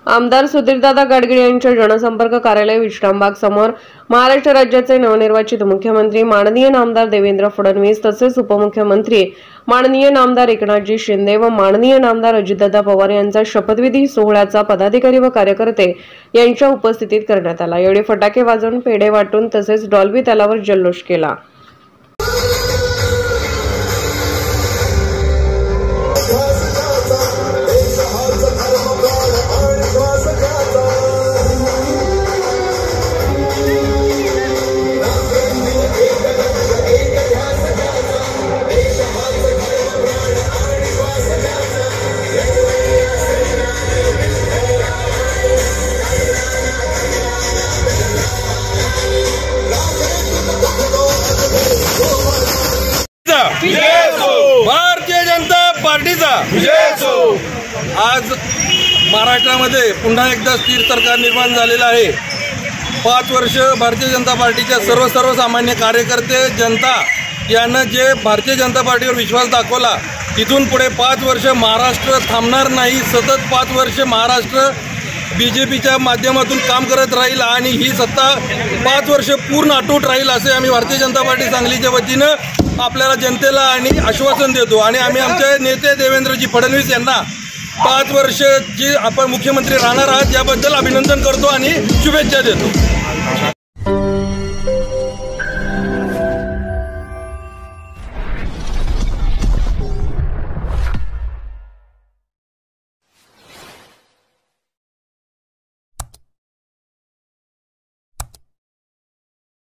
आमदार सुधीरदादा गाडगीळ यांच्या जनसंपर्क कार्यालय विश्रामबाग समोर महाराष्ट्र राज्याचे नवनिर्वाचित मुख्यमंत्री माननीय नामदार देवेंद्र फडणवीस तसेच उपमुख्यमंत्री माननीय नामदार एकनाथजी शिंदे व माननीय नामदार अजितदादा पवार यांचा शपथविधी सोहळ्याचा पदाधिकारी व कार्यकर्ते यांच्या उपस्थितीत करण्यात आला। यावेळी फटाके वाजवून पेढे वाटून तसेच डॉल्बी तालावर जल्लोष केला। भारतीय जनता पार्टीचा आज महाराष्ट्रामध्ये पुन्हा एकदा स्थिर सरकार निर्माण झालेलं आहे। 5 वर्ष भारतीय जनता पार्टीच्या सर्वसामान्य कार्यकर्ते जनता यांना जे भारतीय जनता पार्टीवर विश्वास दाखवला, तिथून पुढे 5 वर्ष महाराष्ट्र थांबणार नाही। सतत 5 वर्ष महाराष्ट्र बीजेपीच्या माध्यमातून काम करत राहील आणि ही सत्ता 5 वर्ष पूर्ण अटूट राहील असे आम्ही भारतीय जनता पार्टी सांगलीच्या वतीनं आपल्याला जनतेला आणि आश्वासन देतो। आणि आम्ही आमचे नेते देवेंद्रजी फडणवीस यांना 5 वर्ष जी आपण मुख्यमंत्री राहणार आहात याबद्दल अभिनंदन करतो आणि शुभेच्छा देतो।